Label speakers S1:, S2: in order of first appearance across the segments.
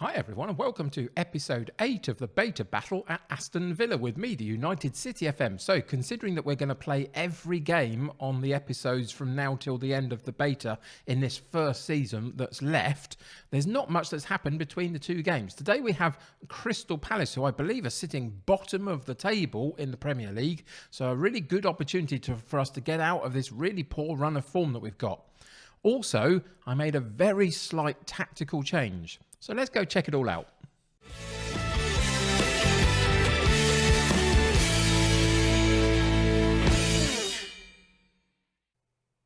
S1: Hi everyone and welcome to episode 8 of the beta battle at Aston Villa with me, the United City FM. So considering that we're going to play every game on the episodes from now till the end of the beta in this first season that's left, there's not much that's happened between the two games. Today we have Crystal Palace, who I believe are sitting bottom of the table in the Premier League. So a really good opportunity for us to get out of this really poor run of form that we've got. Also, I made a very slight tactical change. So let's go check it all out.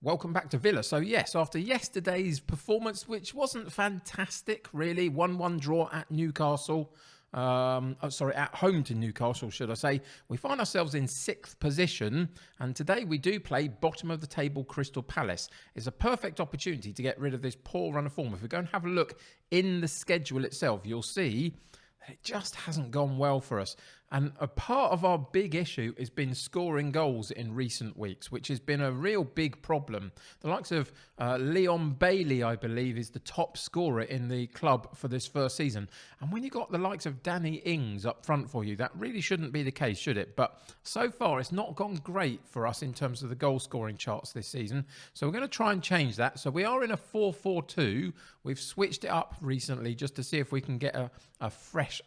S1: Welcome back to Villa. So yes, after yesterday's performance, which wasn't fantastic really, 1-1 draw at Newcastle, at home to Newcastle, should I say. We find ourselves in 6th position, and today we do play bottom of the table Crystal Palace. It's a perfect opportunity to get rid of this poor run of form. If we go and have a look in the schedule itself, you'll see that it just hasn't gone well for us. And a part of our big issue has been scoring goals in recent weeks, which has been a real big problem. The likes of Leon Bailey, I believe, is the top scorer in the club for this first season. And when you've got the likes of Danny Ings up front for you, that really shouldn't be the case, should it? But so far, it's not gone great for us in terms of the goal scoring charts this season. So we're going to try and change that. So we are in a 4-4-2. We've switched it up recently just to see if we can get a fresh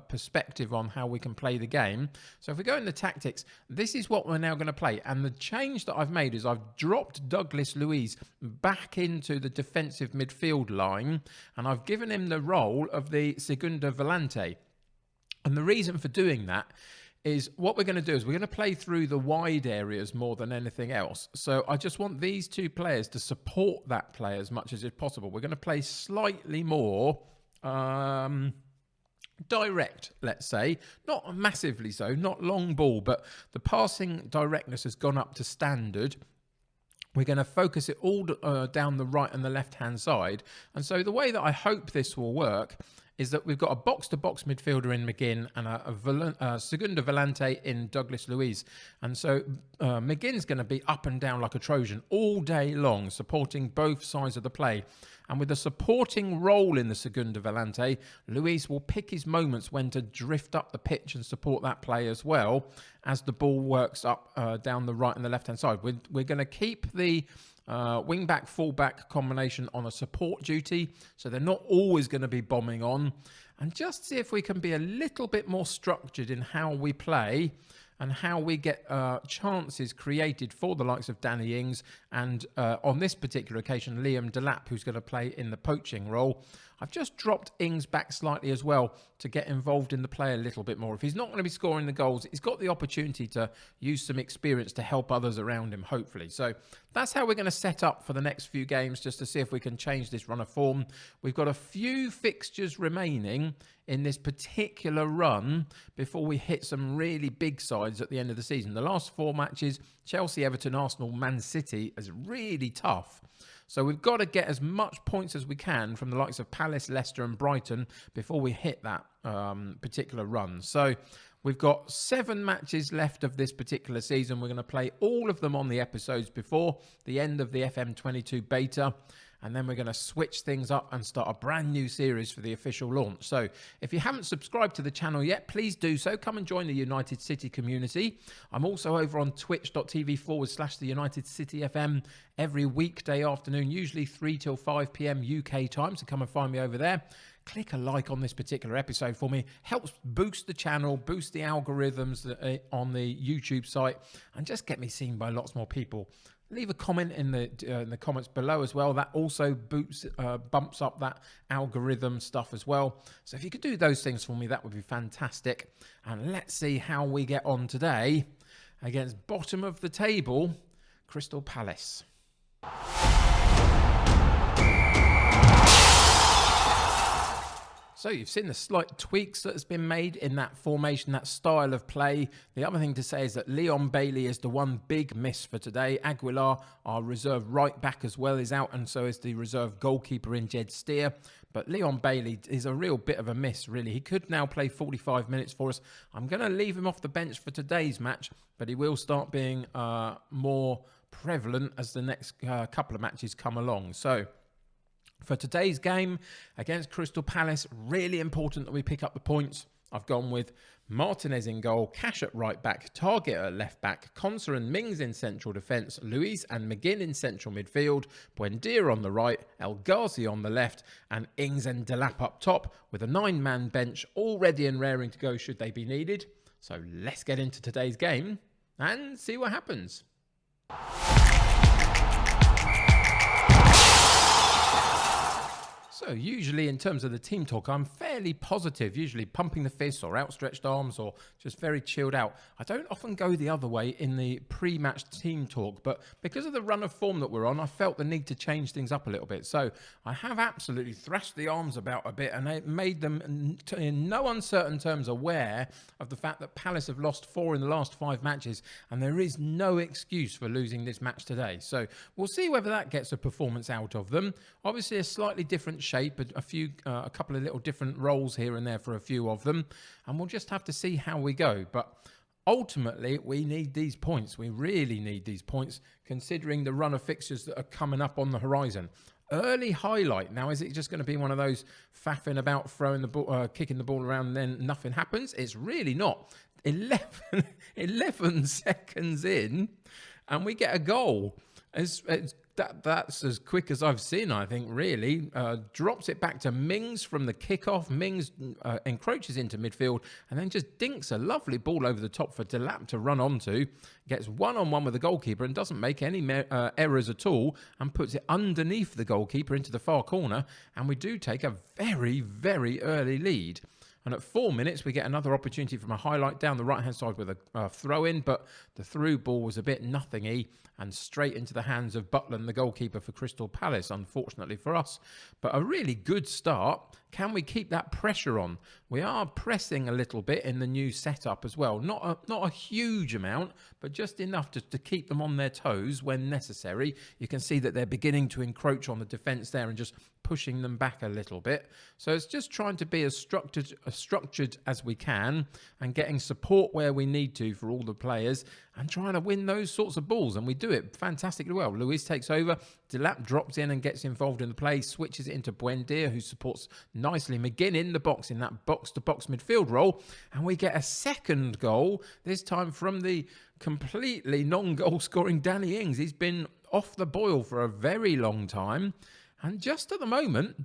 S1: perspective on how we can play the game. So if we go in the tactics, this is what we're now going to play. And the change that I've made is I've dropped Douglas Luiz back into the defensive midfield line, and I've given him the role of the Segunda Volante. And the reason for doing that is what we're going to do is we're going to play through the wide areas more than anything else. So I just want these two players to support that play as much as is possible. We're going to play slightly more direct, let's say, not massively so, not long ball, but the passing directness has gone up to standard. We're going to focus it all down the right and the left-hand side. And so the way that I hope this will work is that we've got a box-to-box midfielder in McGinn and a Segunda Volante in Douglas Luiz. And so McGinn's going to be up and down like a Trojan all day long, supporting both sides of the play. And with a supporting role in the Segunda Volante, Luiz will pick his moments when to drift up the pitch and support that play as well as the ball works up down the right and the left-hand side. We're going to keep the wing-back, full-back combination on a support duty, so they're not always going to be bombing on. And just see if we can be a little bit more structured in how we play and how we get chances created for the likes of Danny Ings and on this particular occasion, Liam Delap, who's going to play in the poaching role. I've just dropped Ings back slightly as well to get involved in the play a little bit more. If he's not going to be scoring the goals, he's got the opportunity to use some experience to help others around him, hopefully. So that's how we're going to set up for the next few games, just to see if we can change this run of form. We've got a few fixtures remaining in this particular run before we hit some really big sides at the end of the season. The last 4 matches, Chelsea, Everton, Arsenal, Man City, is really tough. So we've got to get as much points as we can from the likes of Palace, Leicester and Brighton before we hit that particular run. So we've got 7 matches left of this particular season. We're going to play all of them on the episodes before the end of the FM22 beta. And then we're going to switch things up and start a brand new series for the official launch. So if you haven't subscribed to the channel yet, please do so. Come and join the United City community. I'm also over on twitch.tv/the United City FM every weekday afternoon, usually 3 till 5 p.m. UK time. So come and find me over there. Click a like on this particular episode for me. Helps boost the channel, boost the algorithms on the YouTube site, and just get me seen by lots more people. Leave a comment in the comments below as well. That also bumps up that algorithm stuff as well. So if you could do those things for me, that would be fantastic. And let's see how we get on today against bottom of the table, Crystal Palace. So you've seen the slight tweaks that's been made in that formation, that style of play. The other thing to say is that Leon Bailey is the one big miss for today. Aguilar, our reserve right back as well, is out, and so is the reserve goalkeeper in Jed Steer. But Leon Bailey is a real bit of a miss, really. He could now play 45 minutes for us. I'm going to leave him off the bench for today's match, but he will start being more prevalent as the next couple of matches come along. So For today's game against Crystal Palace, really important that we pick up the points. I've gone with Martinez in goal, Cash at right back, Target at left back, Konsa and Mings in central defence, Luis and McGinn in central midfield, Buendia on the right, El Ghazi on the left, and Ings and Delap up top with a 9-man bench all ready and raring to go should they be needed. So let's get into today's game and see what happens. So usually in terms of the team talk, I'm fairly positive, usually pumping the fists or outstretched arms or just very chilled out. I don't often go the other way in the pre-match team talk, but because of the run of form that we're on, I felt the need to change things up a little bit. So I have absolutely thrashed the arms about a bit and it made them in no uncertain terms aware of the fact that Palace have lost 4 in the last 5 matches and there is no excuse for losing this match today. So we'll see whether that gets a performance out of them. Obviously a slightly different shape, a couple of little different roles here and there for a few of them, and we'll just have to see how we go. But ultimately, we need these points. We really need these points, considering the run of fixtures that are coming up on the horizon. Early highlight. Now, is it just going to be one of those faffing about, throwing the ball, kicking the ball around, and then nothing happens? It's really not. 11 seconds in, and we get a goal. That's as quick as I've seen, I think, really. Drops it back to Mings from the kickoff. Mings encroaches into midfield and then just dinks a lovely ball over the top for Delap to run onto. Gets one-on-one with the goalkeeper and doesn't make any errors at all and puts it underneath the goalkeeper into the far corner. And we do take a very, very early lead. And at 4 minutes, we get another opportunity from a highlight down the right-hand side with a throw-in, but the through ball was a bit nothing-y and straight into the hands of Butland, the goalkeeper for Crystal Palace, unfortunately for us. But a really good start. Can we keep that pressure on? We are pressing a little bit in the new setup as well. Not a huge amount, but just enough to keep them on their toes when necessary. You can see that they're beginning to encroach on the defence there and just pushing them back a little bit. So it's just trying to be as structured as we can and getting support where we need to for all the players and trying to win those sorts of balls. And we do it fantastically well. Luis takes over. Delap drops in and gets involved in the play, switches it into Buendia, who supports nicely McGinn in the box in that box-to-box midfield role. And we get a second goal, this time from the completely non-goal scoring Danny Ings. He's been off the boil for a very long time. And just at the moment,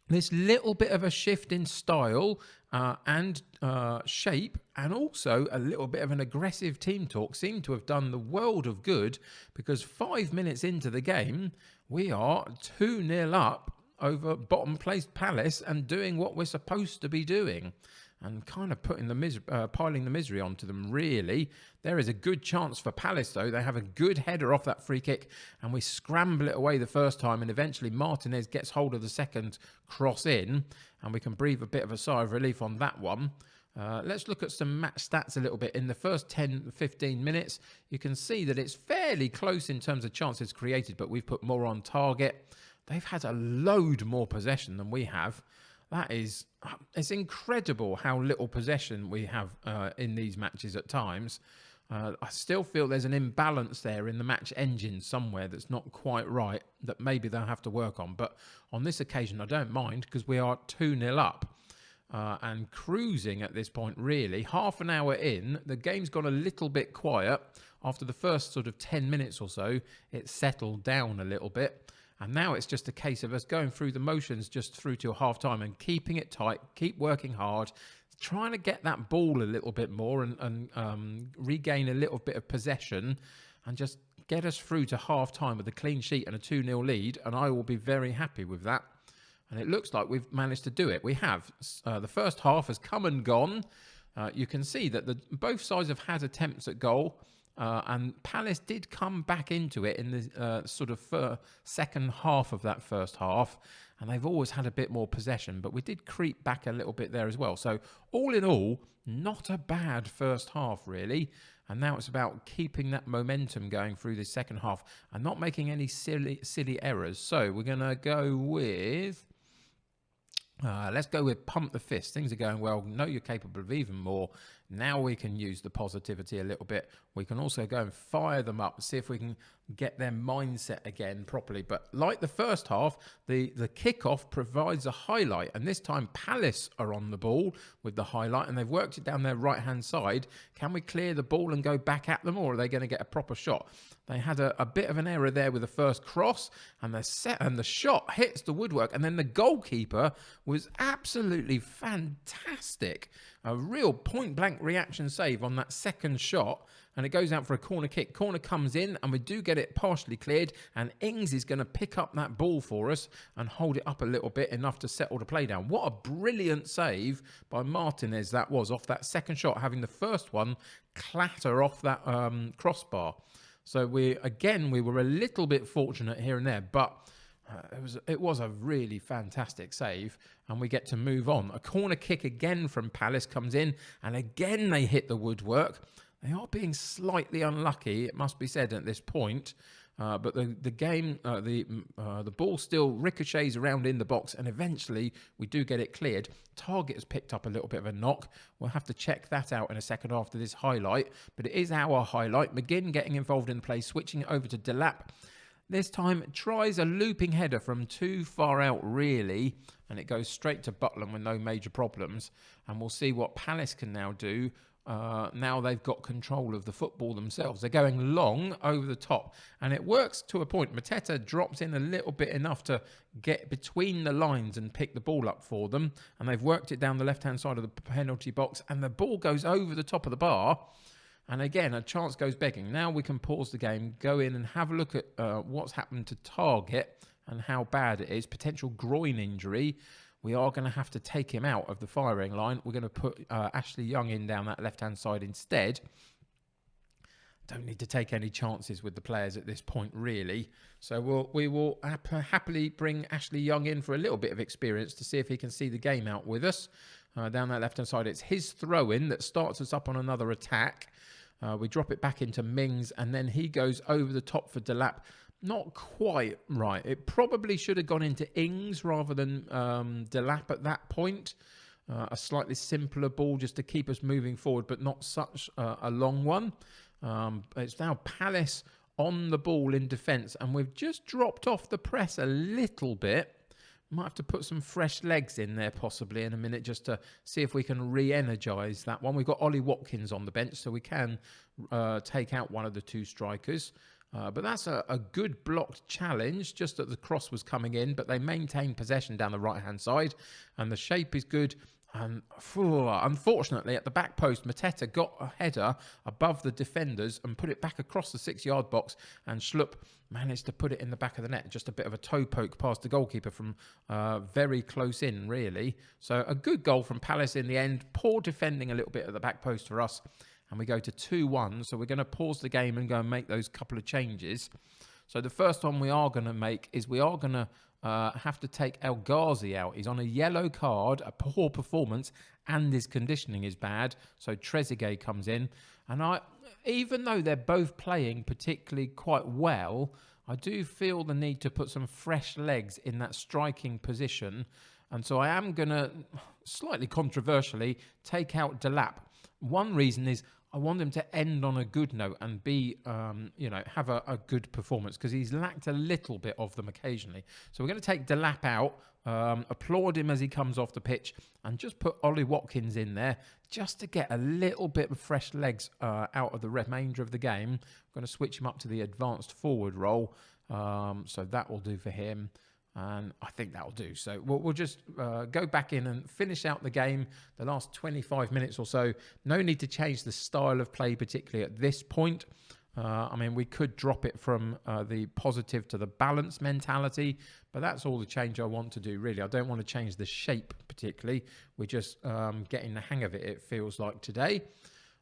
S1: this little bit of a shift in style and shape and also a little bit of an aggressive team talk seem to have done the world of good, because 5 minutes into the game, we are 2-0 up over bottom-placed Palace and doing what we're supposed to be doing. And kind of putting piling the misery onto them, really. There is a good chance for Palace, though. They have a good header off that free kick, and we scramble it away the first time, and eventually Martinez gets hold of the second cross in, and we can breathe a bit of a sigh of relief on that one. Let's look at some match stats a little bit. In the first 10-15 minutes, you can see that it's fairly close in terms of chances created, but we've put more on target. They've had a load more possession than we have. It's incredible how little possession we have in these matches at times. I still feel there's an imbalance there in the match engine somewhere that's not quite right, that maybe they'll have to work on. But on this occasion, I don't mind, because we are 2-0 up and cruising at this point, really. Half an hour in, the game's gone a little bit quiet. After the first sort of 10 minutes or so, it settled down a little bit. And now it's just a case of us going through the motions just through to half-time and keeping it tight, keep working hard, trying to get that ball a little bit more and regain a little bit of possession and just get us through to half-time with a clean sheet and a 2-0 lead, and I will be very happy with that. And it looks like we've managed to do it. We have. The first half has come and gone. You can see that both sides have had attempts at goal. And Palace did come back into it in the sort of second half of that first half, and they've always had a bit more possession, but we did creep back a little bit there as well. So all in all, not a bad first half, really. And now it's about keeping that momentum going through this second half and not making any silly errors. So we're going to go with... let's go with pump the fist. Things are going well. Know you're capable of even more. Now we can use the positivity a little bit. We can also go and fire them up, see if we can get their mindset again properly. But like the first half, the kickoff provides a highlight, and this time Palace are on the ball with the highlight, and they've worked it down their right-hand side. Can we clear the ball and go back at them, or are they going to get a proper shot? They had a bit of an error there with the first cross, and the shot hits the woodwork, and then the goalkeeper was absolutely fantastic. A real point-blank reaction save on that second shot, and it goes out for a corner kick. Corner comes in, and we do get it partially cleared, and Ings is going to pick up that ball for us and hold it up a little bit, enough to settle the play down. What a brilliant save by Martinez that was, off that second shot, having the first one clatter off that crossbar. So we were a little bit fortunate here and there, but it was a really fantastic save, and we get to move on. A corner kick again from Palace comes in, and again they hit the woodwork. They are being slightly unlucky, it must be said, at this point. But the ball still ricochets around in the box, and eventually we do get it cleared. Target has picked up a little bit of a knock. We'll have to check that out in a second after this highlight, but it is our highlight. McGinn getting involved in play, switching it over to Delap. This time tries a looping header from too far out, really, and it goes straight to Butland with no major problems. And we'll see what Palace can now do. Now they've got control of the football themselves. They're going long over the top, and it works to a point. Mateta drops in a little bit, enough to get between the lines and pick the ball up for them, and they've worked it down the left-hand side of the penalty box, and the ball goes over the top of the bar, and again a chance goes begging. Now we can pause the game, go in and have a look at what's happened to Target and how bad it is. Potential groin injury. We are going to have to take him out of the firing line. We're going to put Ashley Young in down that left-hand side instead. Don't need to take any chances with the players at this point, really. So we will happily bring Ashley Young in for a little bit of experience to see if he can see the game out with us. Down that left-hand side, it's his throw-in that starts us up on another attack. We drop it back into Mings, and then he goes over the top for Delap. Not quite right. It probably should have gone into Ings rather than Delap at that point. A slightly simpler ball just to keep us moving forward, but not such a long one. It's now Palace on the ball in defence, and we've just dropped off the press a little bit. Might have to put some fresh legs in there possibly in a minute just to see if we can re-energise that one. We've got Ollie Watkins on the bench, so we can take out one of the two strikers. But that's a good blocked challenge, just that the cross was coming in, but they maintain possession down the right-hand side, and the shape is good. And unfortunately, at the back post, Mateta got a header above the defenders and put it back across the 6-yard box, and Schlupp managed to put it in the back of the net. Just a bit of a toe poke past the goalkeeper from very close in, really. So a good goal from Palace in the end. Poor defending a little bit at the back post for us. And we go to 2-1, so we're going to pause the game and go and make those couple of changes. So the first one we are going to make is we are going to have to take El Ghazi out. He's on a yellow card, a poor performance, and his conditioning is bad. So Trezeguet comes in. And even though they're both playing particularly quite well, I do feel the need to put some fresh legs in that striking position. And so I am going to, slightly controversially, take out Delap. One reason is I want him to end on a good note and be, have a good performance, because he's lacked a little bit of them occasionally. So we're going to take Delap out, applaud him as he comes off the pitch, and just put Ollie Watkins in there just to get a little bit of fresh legs out of the remainder of the game. I'm going to switch him up to the advanced forward role, so that will do for him. And I think that'll do. So we'll just go back in and finish out the game, the last 25 minutes or so. No need to change the style of play particularly at this point. We could drop it from the positive to the balance mentality, but that's all the change I want to do, really. I don't want to change the shape particularly. We're just getting the hang of it, it feels like, today.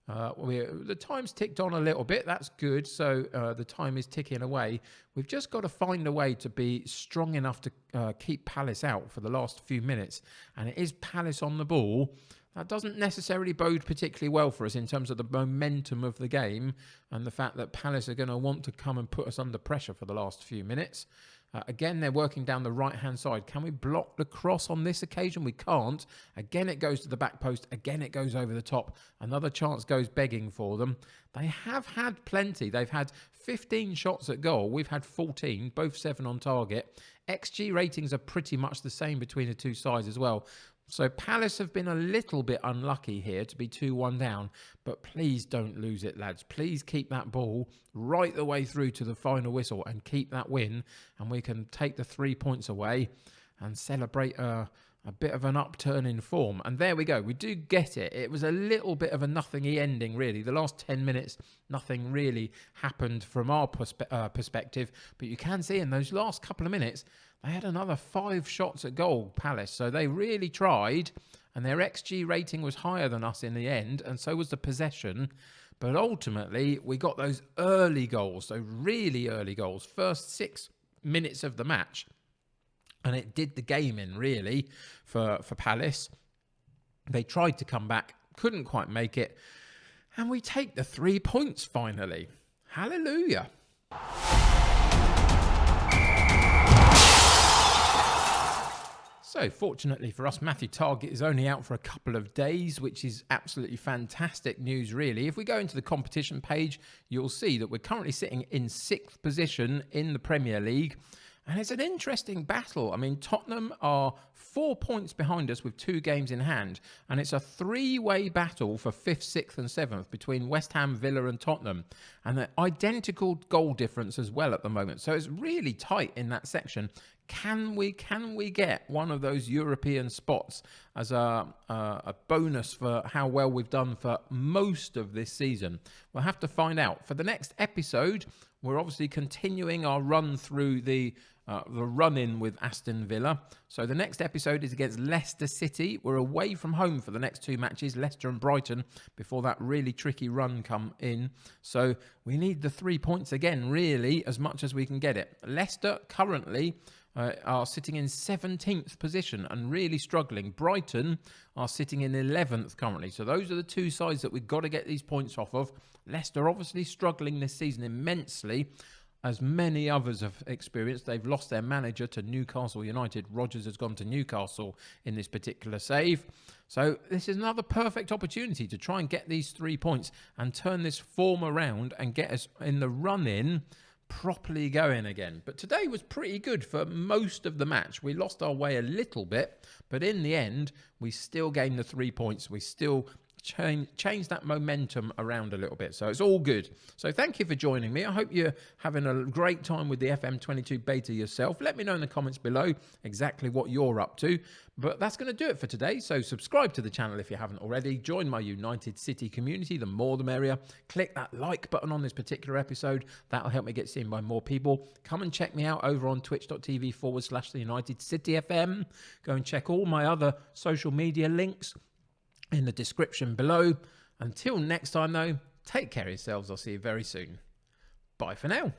S1: The time's ticked on a little bit. That's good. So the time is ticking away. We've just got to find a way to be strong enough to keep Palace out for the last few minutes. And it is Palace on the ball. That doesn't necessarily bode particularly well for us in terms of the momentum of the game and the fact that Palace are going to want to come and put us under pressure for the last few minutes. Again, they're working down the right-hand side. Can we block the cross on this occasion? We can't. Again, it goes to the back post. Again, it goes over the top. Another chance goes begging for them. They have had plenty. They've had 15 shots at goal. We've had 14, both 7 on target. XG ratings are pretty much the same between the two sides as well. So Palace have been a little bit unlucky here to be 2-1 down, but please don't lose it, lads. Please keep that ball right the way through to the final whistle and keep that win, and we can take the 3 points away and celebrate a bit of an upturn in form. And there we go. We do get it. It was a little bit of a nothingy ending, really. The last 10 minutes, nothing really happened from our perspective, but you can see in those last couple of minutes, they had another 5 shots at goal, Palace. So they really tried, and their XG rating was higher than us in the end, and so was the possession. But ultimately, we got those early goals, so really early goals, first 6 minutes of the match. And it did the game in, really, for Palace. They tried to come back, couldn't quite make it. And we take the 3 points finally. Hallelujah. So, fortunately for us, Matthew Targett is only out for a couple of days, which is absolutely fantastic news, really. If we go into the competition page, you'll see that we're currently sitting in 6th position in the Premier League. And it's an interesting battle. I mean, Tottenham are 4 points behind us with 2 games in hand. And it's a 3-way battle for 5th, 6th and 7th between West Ham, Villa and Tottenham. And an identical goal difference as well at the moment. So it's really tight in that section. Can we get one of those European spots as a bonus for how well we've done for most of this season? We'll have to find out. For the next episode, we're obviously continuing our run through the run-in with Aston Villa. So the next episode is against Leicester City. We're away from home for the next 2 matches, Leicester and Brighton, before that really tricky run come in. So we need the 3 points again, really, as much as we can get it. Leicester currently are sitting in 17th position and really struggling. Brighton are sitting in 11th currently. So those are the 2 sides that we've got to get these points off of. Leicester obviously struggling this season immensely, as many others have experienced. They've lost their manager to Newcastle United. Rodgers has gone to Newcastle in this particular save. So this is another perfect opportunity to try and get these 3 points and turn this form around and get us in the run-in properly going again. But today was pretty good for most of the match. We lost our way a little bit, but in the end, we still gained the 3 points. We still change that momentum around a little bit. So it's all good. So thank you for joining me. I hope you're having a great time with the FM22 beta yourself. Let me know in the comments below exactly what you're up to. But that's going to do it for today. So subscribe to the channel if you haven't already. Join my United City community. The more the merrier. Click that like button on this particular episode. That'll help me get seen by more people. Come and check me out over on twitch.tv/the United City FM. Go and check all my other social media links in the description below. Until next time though, take care of yourselves. I'll see you very soon. Bye for now.